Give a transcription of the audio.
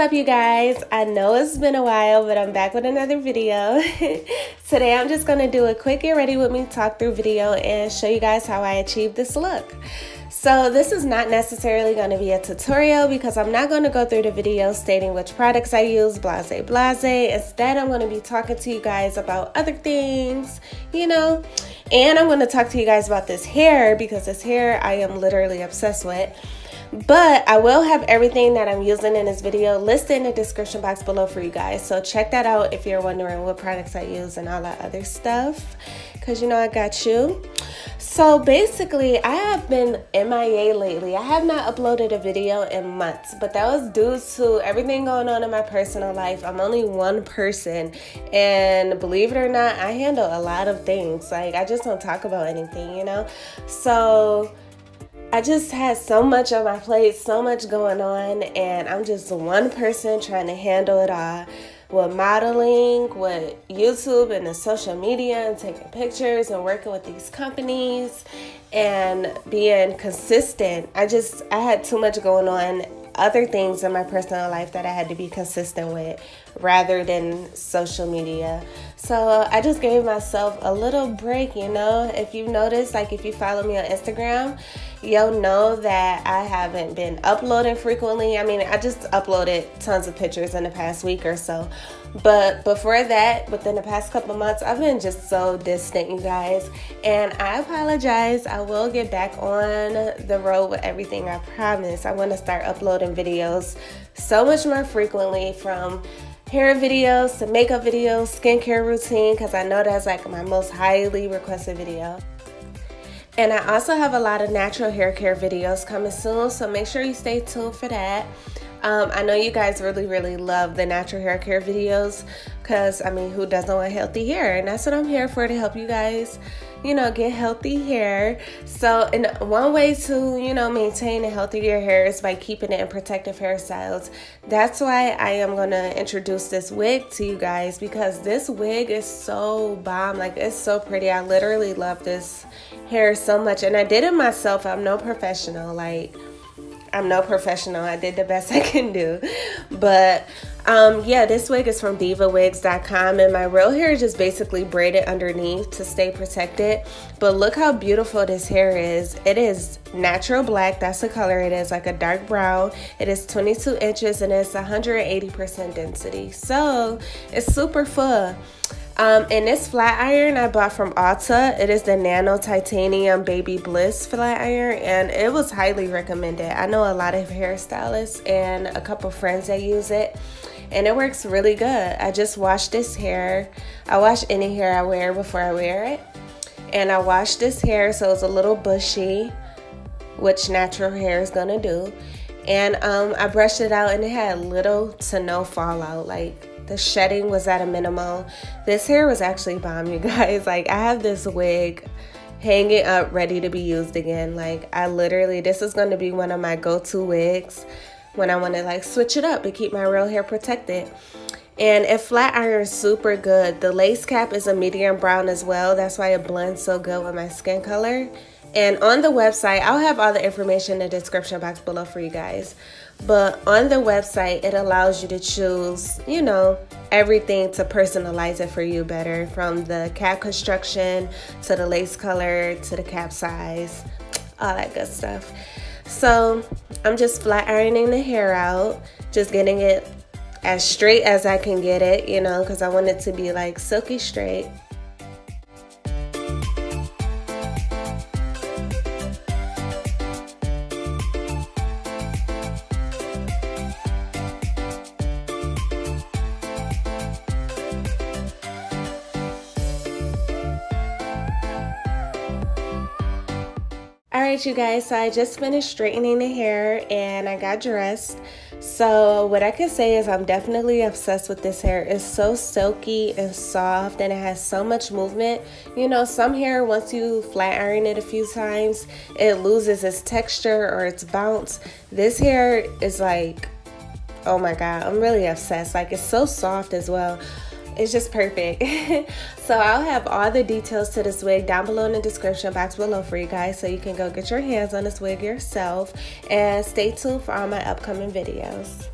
up, you guys? I know it's been a while, but I'm back with another video. Today I'm just going to do a quick get ready with me talk through video and show you guys how I achieved this look. So this is not necessarily going to be a tutorial because I'm not going to go through the video stating which products I use, blase. Instead, I'm going to be talking to you guys about other things, and I'm going to talk to you guys about this hair because this hair I am literally obsessed with. But I will have everything that I'm using in this video listed in the description box below for you guys. So check that out if you're wondering what products I use and all that other stuff. Because I got you. So basically, I have been MIA lately. I have not uploaded a video in months. But that was due to everything going on in my personal life. I'm only one person. And believe it or not, I handle a lot of things. Like, I just don't talk about anything, So I just had so much on my plate, so much going on, and I'm just one person trying to handle it all. With modeling, with YouTube and the social media and taking pictures and working with these companies and being consistent. I had too much going on, other things in my personal life that I had to be consistent with rather than social media. So I just gave myself a little break, If you've noticed, like if you follow me on Instagram, you'll know that I haven't been uploading frequently. I mean, I just uploaded tons of pictures in the past week or so. But before that, within the past couple months, I've been just so distant, you guys. And I apologize. I will get back on the road with everything, I promise. I want to start uploading videos so much more frequently, from hair videos to makeup videos, skincare routine, because I know that's like my most highly requested video. And I also have a lot of natural hair care videos coming soon, so make sure you stay tuned for that. I know you guys really love the natural hair care videos because, who doesn't want healthy hair? And that's what I'm here for, to help you guys, get healthy hair. So, and one way to, maintain a healthier hair is by keeping it in protective hairstyles. That's why I am going to introduce this wig to you guys, because this wig is so bomb. Like, it's so pretty. I literally love this hair so much. And I did it myself. I'm no professional. I did the best I can do. But yeah, this wig is from Divaswigs.com, and my real hair is just basically braided underneath to stay protected. But look how beautiful this hair is. It is natural black. That's the color it is, like a dark brown. It is 22 inches and it's 180% density. So it's super full. And this flat iron I bought from Ulta. It is the Nano Titanium Baby Bliss flat iron, and it was highly recommended. I know a lot of hairstylists and a couple friends that use it, and it works really good. I just washed this hair. I wash any hair I wear before I wear it, and I washed this hair so it's a little bushy, which natural hair is gonna do. And I brushed it out, and it had little to no fallout. Like, the shedding was at a minimum. This hair was actually bomb, you guys. Like, I have this wig hanging up ready to be used again. Like, this is going to be one of my go-to wigs when I want to switch it up and keep my real hair protected. And it flat irons super good. The lace cap is a medium brown as well. That's why it blends so good with my skin color. And on the website, I'll have all the information in the description box below for you guys. But on the website, it allows you to choose, everything to personalize it for you better. From the cap construction to the lace color to the cap size, all that good stuff. So I'm just flat ironing the hair out, just getting it as straight as I can get it, because I want it to be like silky straight. Alright, you guys, so I just finished straightening the hair and I got dressed. So what I can say is I'm definitely obsessed with this hair. It's so silky and soft, and it has so much movement. Some hair, once you flat iron it a few times, it loses its texture or its bounce. This hair is like, oh my god, I'm really obsessed. Like, it's so soft as well. It's just perfect. So I'll have all the details to this wig down below in the description box below for you guys, so you can go get your hands on this wig yourself, and stay tuned for all my upcoming videos.